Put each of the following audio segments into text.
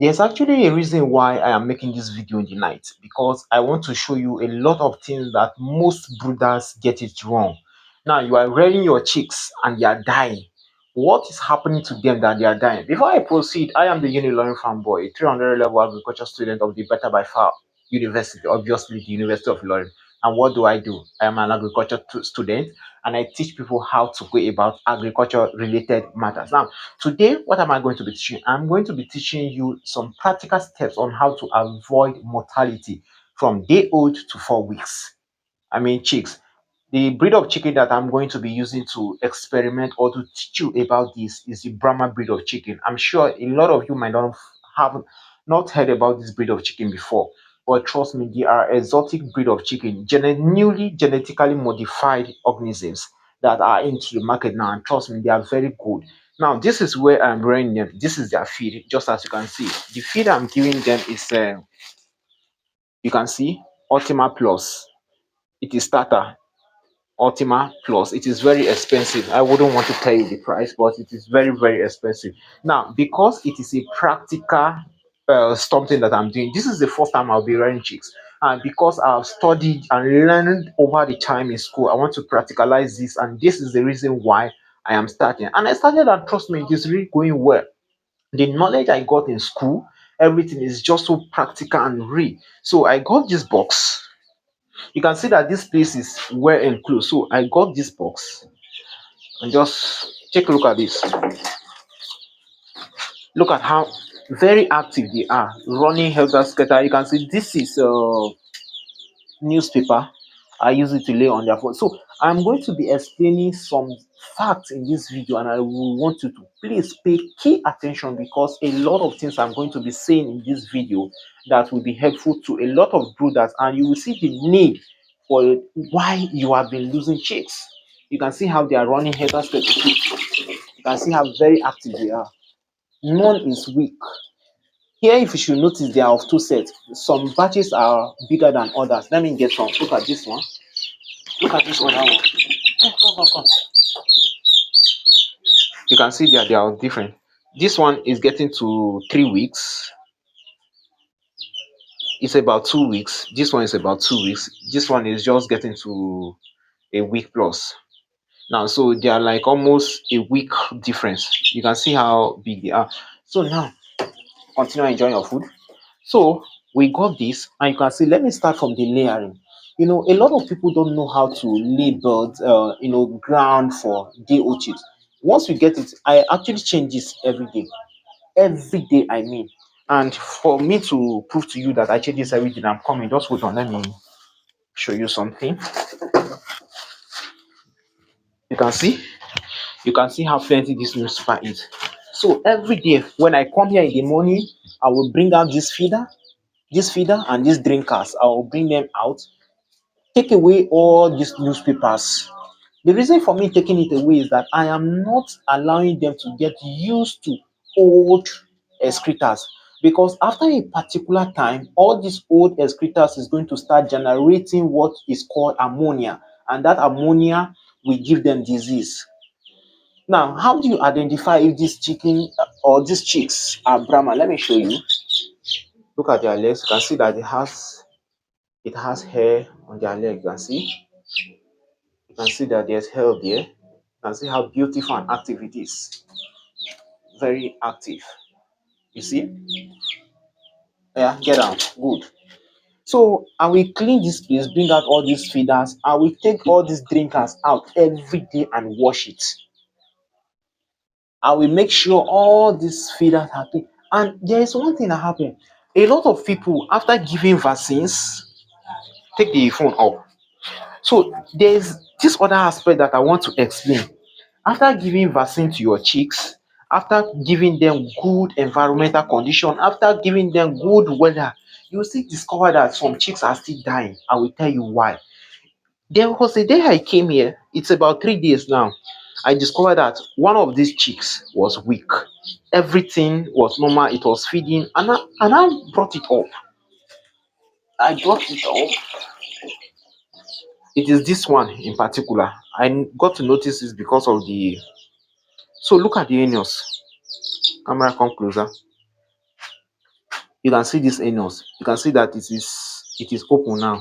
There's actually a reason why I am making this video in the night, because I want to show you a lot of things that most brooders get it wrong. Now you are rearing your chicks and they are dying. What is happening to them that they are dying? Before I proceed, I am the Unilorin farm boy, a 300 level agriculture student of the Better by Far University, obviously the University of Ilorin. And what do I do? I am an agriculture student, and I teach people how to go about agriculture related matters. Now, today, what am I going to be teaching? I'm going to be teaching you some practical steps on how to avoid mortality from day old to 4 weeks. I mean, chicks. The breed of chicken that I'm going to be using to experiment or to teach you about this is the Brahma breed of chicken. I'm sure a lot of you might not have not heard about this breed of chicken before, but trust me, they are exotic breed of chicken, newly genetically modified organisms that are into the market now. And trust me, they are very good. Now, this is where I'm rearing them. This is their feed, just as you can see. The feed I'm giving them is, you can see, Ultima Plus. It is starter. Ultima Plus. It is very expensive. I wouldn't want to tell you the price, but it is very, very expensive. Now, because it is a practical something that I'm doing, this is the first time I'll be running chicks. And because I've studied and learned over the time in school, I want to practicalize this. And this is the reason why I am starting. And I started, and trust me, it is really going well. The knowledge I got in school, everything is just so practical and real. So I got this box. You can see that this place is well enclosed. So I got this box, and just take a look at this. Look at how very active they are, running helter skelter. You can see this is newspaper. I use it to lay on their phone. So I'm going to be explaining some facts in this video, and I will want you to please pay key attention, because a lot of things I'm going to be saying in this video that will be helpful to a lot of brooders, and you will see the need for why you have been losing chicks. You can see how they are running head and skelter. You can see how very active they are. None is weak. Here, if you should notice, they are of two sets. Some batches are bigger than others. Let me get some. Look at this one. Look at this other one. Come. You can see that they are different. This one is getting to 3 weeks. It's about 2 weeks. This one is about 2 weeks. This one is just getting to a week plus. Now, so they are like almost a week difference. You can see how big they are. So now, continue enjoying your food. So we got this, and you can see, let me start from the layering. A lot of people don't know how to lay birds, ground for day old chicks. Once we get it, I actually change this every day. Every day, I mean. And for me to prove to you that I change this every day, I'm coming. Just hold on, let me show you something. You can see, how plenty this newspaper is. So every day when I come here in the morning, I will bring out this feeder and these drinkers. I will bring them out, take away all these newspapers. The reason for me taking it away is that I am not allowing them to get used to old excretors, because after a particular time, all these old excretors is going to start generating what is called ammonia, and that ammonia will give them disease. Now, how do you identify if this chicken or these chicks are Brahma? Let me show you. Look at their legs. You can see that it has hair on their leg. You can see that there's hair there. You can see how beautiful and active it is. Very active. You see? Yeah, get out. Good. So I will clean this place, bring out all these feeders. I will take all these drinkers out every day and wash it. I will make sure all these feeders are clean. And there is one thing that happened. A lot of people, after giving vaccines, take the phone up. So there's this other aspect that I want to explain. After giving vaccine to your chicks, after giving them good environmental condition, after giving them good weather, you still discover that some chicks are still dying. I will tell you why. There was a day I came here, it's about 3 days now. I discovered that one of these chicks was weak. Everything was normal, it was feeding, and I brought it up. I brought it up. It is this one in particular. I got to notice this because of the. So look at the anus. Camera, come closer. You can see this anus. You can see that it is open now.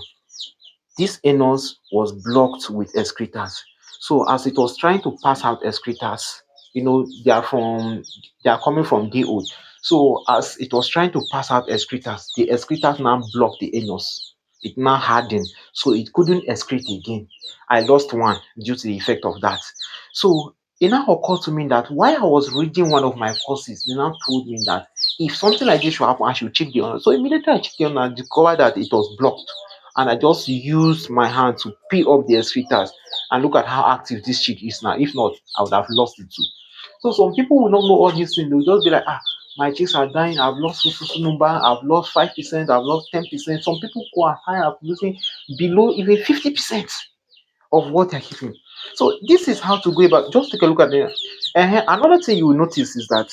This anus was blocked with excretors. So as it was trying to pass out excretors, they are coming from day old. So as it was trying to pass out excretors, the excretors now blocked the anus. It now hardened, so it couldn't excrete again. I lost one due to the effect of that. So it now occurred to me that while I was reading one of my courses, they now told me that if something like this should happen, I should check the anus. So immediately I checked the anus and discovered that it was blocked, and I just used my hand to peel up the excretors, and look at how active this chick is now. If not, I would have lost it too. So some people will not know all these things. They will just be like, my chicks are dying. I've lost so number. I've lost 5%. I've lost 10%. Some people go as high as losing below even 50% of what they're keeping. So this is how to go about. Just take a look at it. Another thing you will notice is that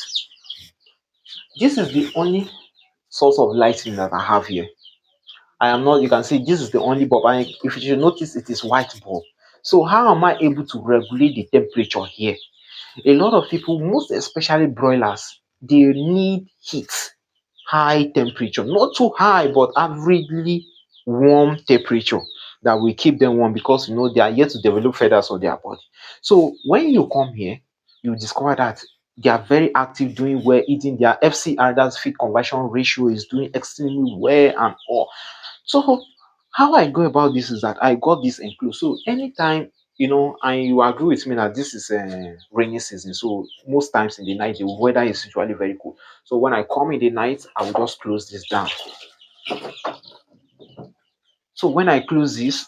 this is the only source of lighting that I have here. I am not, you can see this is the only bulb, and if you should notice, it is white bulb. So how am I able to regulate the temperature here? A lot of people, most especially broilers, they need heat, high temperature, not too high, but averagely warm temperature that will keep them warm, because they are yet to develop feathers on their body. So when you come here, you discover that they are very active, doing well, eating their FCR, that's feed conversion ratio, is doing extremely well and all. So how I go about this is that I got this enclosed. So anytime, and you agree with me that this is rainy season. So most times in the night, the weather is usually very cool. So when I come in the night, I will just close this down. So when I close this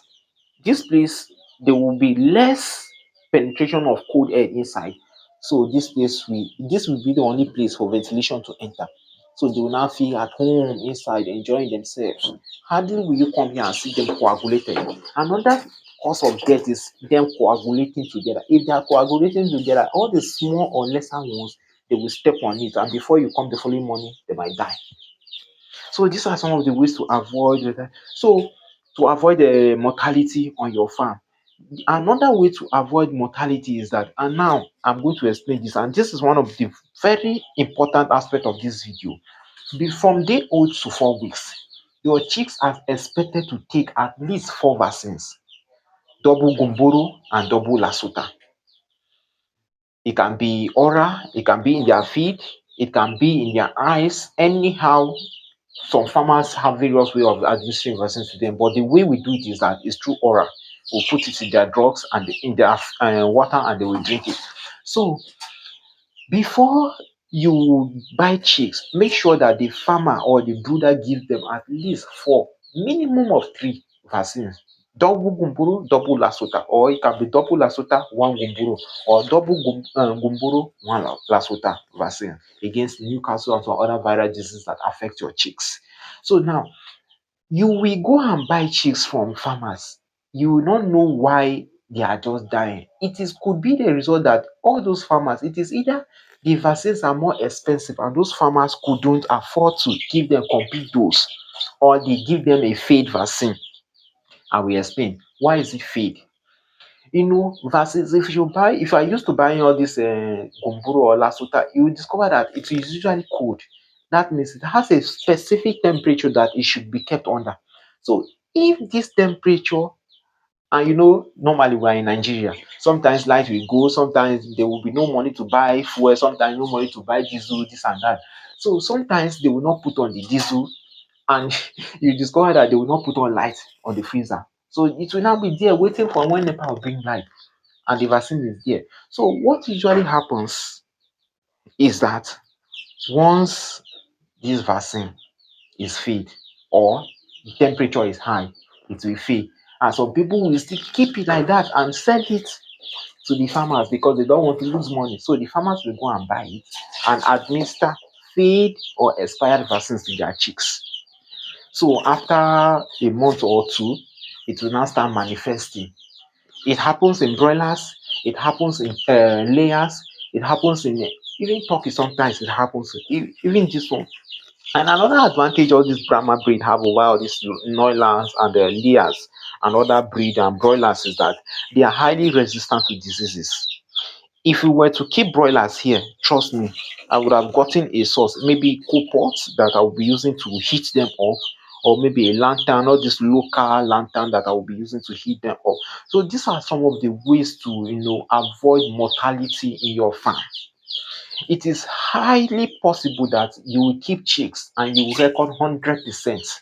place, there will be less penetration of cold air inside. So this will be the only place for ventilation to enter. So they will now feel at home inside, enjoying themselves. Hardly will you come here and see them coagulated. Another cause of death is them coagulating together. If they are coagulating together, all the small or lesser ones, they will step on it, and before you come the following morning, they might die. So these are some of the ways to avoid that. So to avoid the mortality on your farm. Another way to avoid mortality is that, and now I'm going to explain this, and this is one of the very important aspect of this video. From day old to 4 weeks, your chicks are expected to take at least four vaccines: double gumboro and double lasuta. It can be oral, it can be in their feed, it can be in their eyes. Anyhow, some farmers have various way of administering vaccines to them, but the way we do it is that it's through oral. We'll put it in their drugs and in their water, and they will drink it. So before you buy chicks, make sure that the farmer or the brooder gives them at least four, minimum of three vaccines: double gumboro, double lasota, or it can be double lasota, one gumboro, or double gumboro, one lasota vaccine against Newcastle and some other viral diseases that affect your chicks. So now you will go and buy chicks from farmers. You will not know why they are just dying. Could be the result that all those farmers, it is either the vaccines are more expensive and those farmers couldn't afford to give them complete dose, or they give them a fade vaccine. I will explain why is it fade. Vaccines, if I used to buy all this gumboro or lasuta, you will discover that it is usually cold. That means it has a specific temperature that it should be kept under. So if this temperature, and normally we're in Nigeria, sometimes light will go, sometimes there will be no money to buy fuel, sometimes no money to buy diesel, this and that. So sometimes they will not put on the diesel, and you discover that they will not put on light on the freezer. So it will now be there waiting for when NEPA will bring light, and the vaccine is there. So what usually happens is that once this vaccine is filled, or the temperature is high, it will fail. And some people will still keep it like that and sell it to the farmers because they don't want to lose money. So the farmers will go and buy it and administer fade or expired vaccines to their chicks. So after a month or two, it will now start manifesting. It happens in broilers, it happens in layers, it happens in even turkey. Sometimes it happens even this one. And another advantage all this Brahma breed have over all these Neulands and layers and other breed and broilers is that they are highly resistant to diseases. If we were to keep broilers here, trust me, I would have gotten a source, maybe cool pots that I will be using to heat them up, or maybe a lantern, or this local lantern that I will be using to heat them up. So these are some of the ways to avoid mortality in your farm. It is highly possible that you will keep chicks and you will record 100%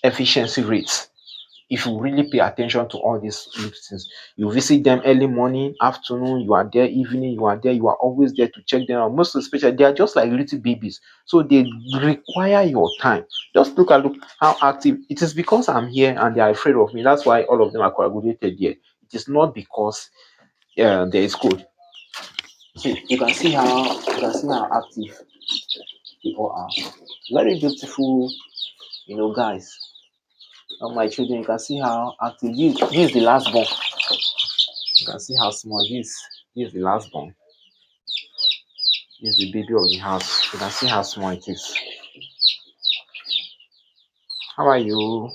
efficiency rates if you really pay attention to all these little things. You visit them early morning, afternoon, you are there, evening, you are there, you are always there to check them out. Most especially, they are just like little babies, so they require your time. Just look how active it is. Because I'm here and they are afraid of me, that's why all of them are coagulated here. It is not because there is cold. See, you can see how active people are. Very beautiful, guys. Of my children, you can see how active. This is the last born. You can see how small this is the last born. This is the baby of the house. You can see how small it is. How are you?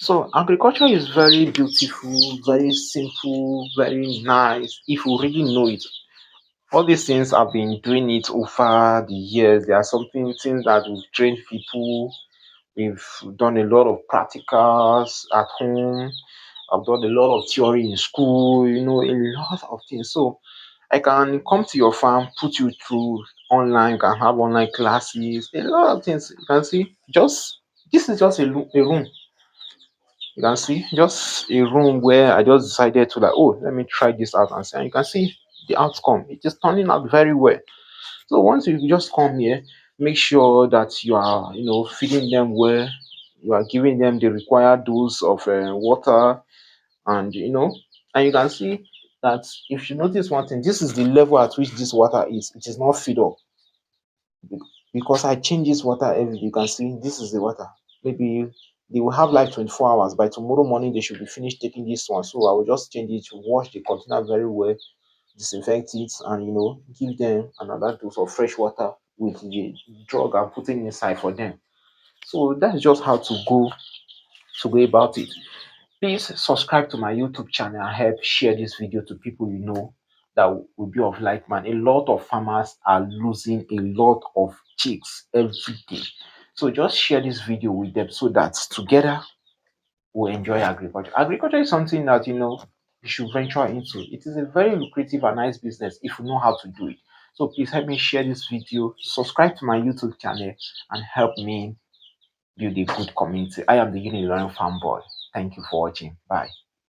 So agriculture is very beautiful, very simple, very nice if you really know it. All these things I've been doing it over the years. There are something things that we've trained people. We've done a lot of practicals at home. I've done a lot of theory in school, a lot of things. So I can come to your farm, put you through online, you can have online classes, a lot of things. You can see, just this is just a room. You can see, just a room where I just decided to, like, oh, let me try this out and see. And you can see the outcome. It is turning out very well. So once you just come here, make sure that you are, feeding them well. You are giving them the required dose of water, and and you can see that if you notice one thing, this is the level at which this water is. It is not filled up because I change this water every day. You can see this is the water. Maybe they will have like 24 hours. By tomorrow morning, they should be finished taking this one. So I will just change it, to wash the container very well, disinfect it, and give them another dose of fresh water with the drug I'm putting inside for them. So that's just how to go about it. Please subscribe to my YouTube channel and help share this video to people that will be of like mind. A lot of farmers are losing a lot of chicks every day. So just share this video with them so that together we'll enjoy agriculture. Agriculture is something that you should venture into. It is a very lucrative and nice business if you know how to do it. So please help me share this video, subscribe to my YouTube channel, and help me build a good community. I am the Unilearning Farm Boy. Thank you for watching. Bye.